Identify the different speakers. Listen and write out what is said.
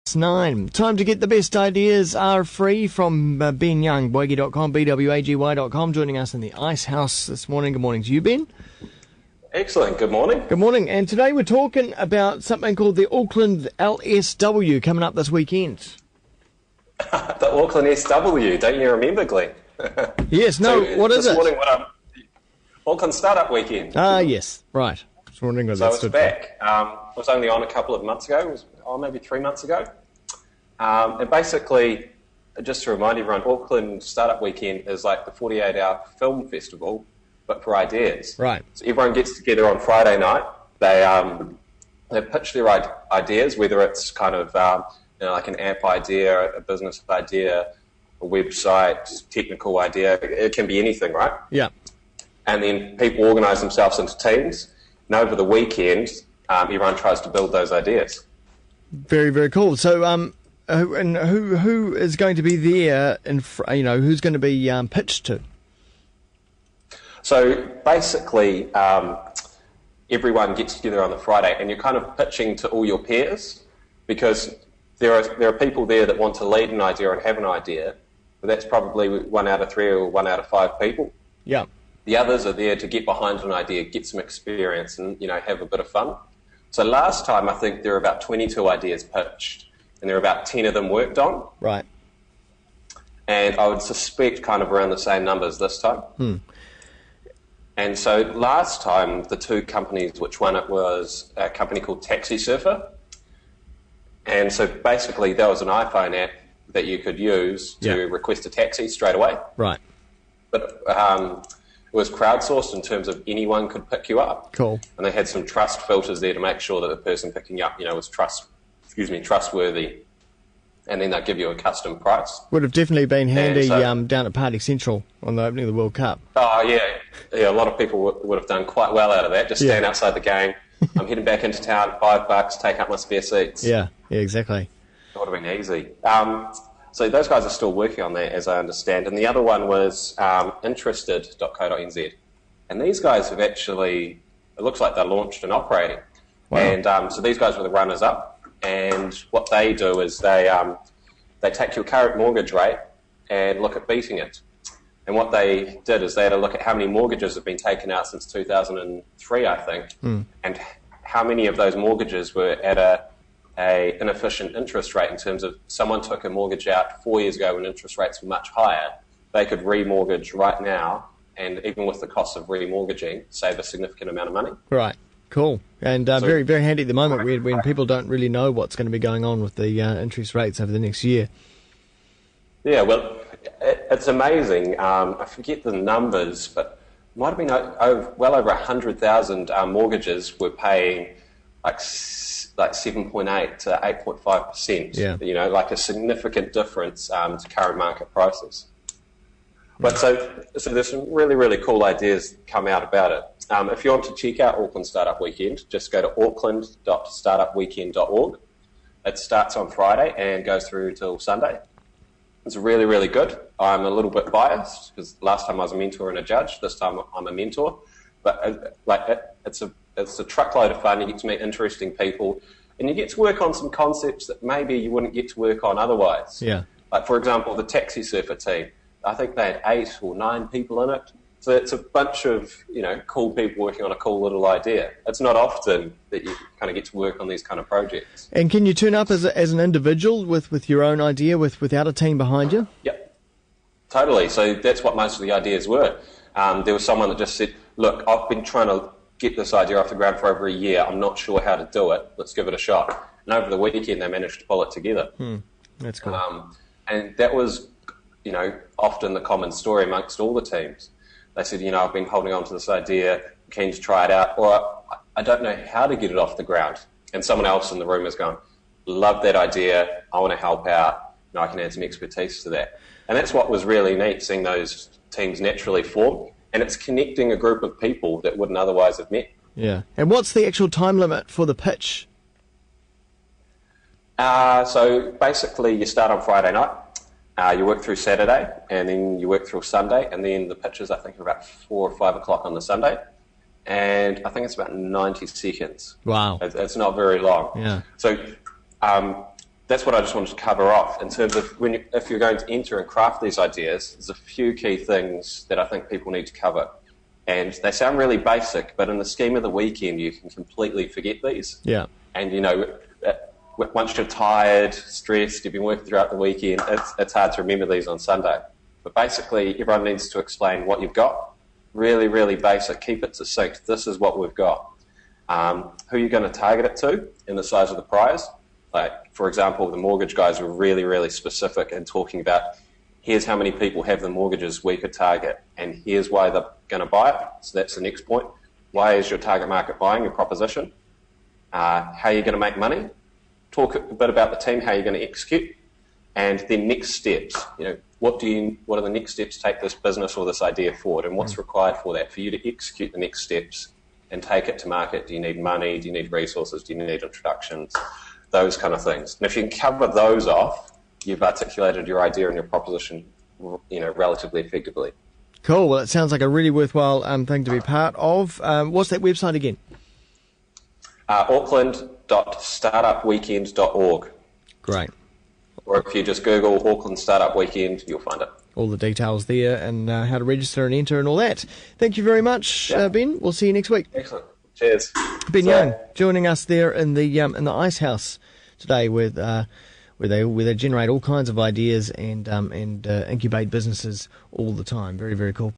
Speaker 1: It's 9. Time to get the best ideas are free from Ben Young, bwaggy.com, bwaggy.com, joining us in the Ice House this morning. Good morning to you, Ben.
Speaker 2: Excellent. Good morning.
Speaker 1: Good morning. And today we're talking about something called the Auckland LSW coming up this weekend.
Speaker 2: The Auckland SW, don't you remember, Glenn?
Speaker 1: Yes, no,
Speaker 2: so
Speaker 1: what is it?
Speaker 2: This morning, Auckland Startup Weekend.
Speaker 1: Yes, right. Just wondering what
Speaker 2: So
Speaker 1: that
Speaker 2: it's
Speaker 1: stood
Speaker 2: back. It was only on a couple of months ago, maybe 3 months ago. And basically, just to remind everyone, Auckland Startup Weekend is like the 48-hour film festival, but for ideas.
Speaker 1: Right.
Speaker 2: So everyone gets together on Friday night. They pitch their ideas, whether it's kind of like an app idea, a business idea, a website, technical idea. It can be anything, right?
Speaker 1: Yeah.
Speaker 2: And then people organise themselves into teams. And over the weekend, everyone tries to build those ideas.
Speaker 1: Very, very cool. So, who is going to be there? Who's going to be pitched to?
Speaker 2: So basically, everyone gets together on the Friday, and you're kind of pitching to all your peers, because there are people there that want to lead an idea and have an idea, but that's probably 1 out of 3 or 1 out of 5 people.
Speaker 1: Yeah.
Speaker 2: The others are there to get behind an idea, get some experience, and have a bit of fun. So last time, I think there were about 22 ideas pitched, and there were about 10 of them worked on.
Speaker 1: Right.
Speaker 2: And I would suspect kind of around the same numbers this time. And so last time, the two companies which won it was a company called Taxi Surfer. And so basically, that was an iPhone app that you could use to request a taxi straight away. Right. But it was crowdsourced in terms of anyone could pick you up.
Speaker 1: Cool.
Speaker 2: And they had some trust filters there to make sure that the person picking you up, was trustworthy. And then they'd give you a custom price.
Speaker 1: Would have definitely been handy down at Party Central on the opening of the World Cup.
Speaker 2: Oh, yeah. A lot of people would have done quite well out of that. Just stand outside the game. I'm heading back into town, $5, take up my spare seats.
Speaker 1: Yeah, exactly.
Speaker 2: It would have been easy. So those guys are still working on that, as I understand. And the other one was interested.co.nz. And these guys have actually, it looks like they're launched and operating. Wow. And so these guys were the runners-up. And what they do is they take your current mortgage rate and look at beating it. And what they did is they had a look at how many mortgages have been taken out since 2003, I think, and how many of those mortgages were at a inefficient interest rate in terms of someone took a mortgage out 4 years ago when interest rates were much higher. They could remortgage right now, and even with the cost of remortgaging, save a significant amount of money.
Speaker 1: Right. Cool. And very, very handy at the moment when people don't really know what's going to be going on with the interest rates over the next year.
Speaker 2: Yeah, well, it's amazing. I forget the numbers, but it might have been well over 100,000 mortgages were paying like 7.8 to 8.5%. Yeah. Like a significant difference to current market prices. But so there's some really, really cool ideas come out about it. If you want to check out Auckland Startup Weekend, just go to auckland.startupweekend.org. It starts on Friday and goes through till Sunday. It's really, really good. I'm a little bit biased because last time I was a mentor and a judge. This time I'm a mentor. But it's a truckload of fun. You get to meet interesting people, and you get to work on some concepts that maybe you wouldn't get to work on otherwise. Yeah. Like, for example, the Taxi Surfer team. I think they had 8 or 9 people in it. So it's a bunch of, cool people working on a cool little idea. It's not often that you kind of get to work on these kind of projects.
Speaker 1: And can you turn up as an individual with your own idea without a team behind you?
Speaker 2: Yep, totally. So that's what most of the ideas were. There was someone that just said, look, I've been trying to get this idea off the ground for over a year. I'm not sure how to do it. Let's give it a shot. And over the weekend, they managed to pull it together.
Speaker 1: That's cool.
Speaker 2: And that was, often the common story amongst all the teams. They said, I've been holding on to this idea, keen to try it out, or I don't know how to get it off the ground. And someone else in the room is going, love that idea, I want to help out, I can add some expertise to that. And that's what was really neat, seeing those teams naturally form. And it's connecting a group of people that wouldn't otherwise have met.
Speaker 1: Yeah. And what's the actual time limit for the pitch?
Speaker 2: So basically you start on Friday night. You work through Saturday, and then you work through Sunday, and then the pitches, I think, are about 4 or 5 o'clock on the Sunday. And I think it's about 90 seconds.
Speaker 1: Wow.
Speaker 2: It's not very long.
Speaker 1: Yeah.
Speaker 2: So that's what I just wanted to cover off in terms of if you're going to enter and craft these ideas. There's a few key things that I think people need to cover. And they sound really basic, but in the scheme of the weekend, you can completely forget these.
Speaker 1: Yeah.
Speaker 2: And, once you're tired, stressed, you've been working throughout the weekend, it's hard to remember these on Sunday. But basically, everyone needs to explain what you've got. Really, really basic. Keep it succinct. This is what we've got. Who you're going to target it to and the size of the prize. Like, for example, the mortgage guys were really, really specific in talking about here's how many people have the mortgages we could target, and here's why they're going to buy it. So that's the next point. Why is your target market buying your proposition? How are you going to make money? Talk a bit about the team, how you're going to execute, and then next steps. What are the next steps to take this business or this idea forward, and what's required for that, for you to execute the next steps and take it to market? Do you need money? Do you need resources? Do you need introductions? Those kind of things. And if you can cover those off, you've articulated your idea and your proposition, relatively effectively.
Speaker 1: Cool. Well, it sounds like a really worthwhile thing to be part of. What's that website again?
Speaker 2: Auckland.startupweekend.org.
Speaker 1: Great.
Speaker 2: Or if you just Google Auckland Startup Weekend, you'll find it.
Speaker 1: All the details there and how to register and enter and all that. Thank you very much, Ben. We'll see you next week.
Speaker 2: Excellent. Cheers.
Speaker 1: Ben Young joining us there in the Ice House today with where they generate all kinds of ideas and incubate businesses all the time. Very, very cool.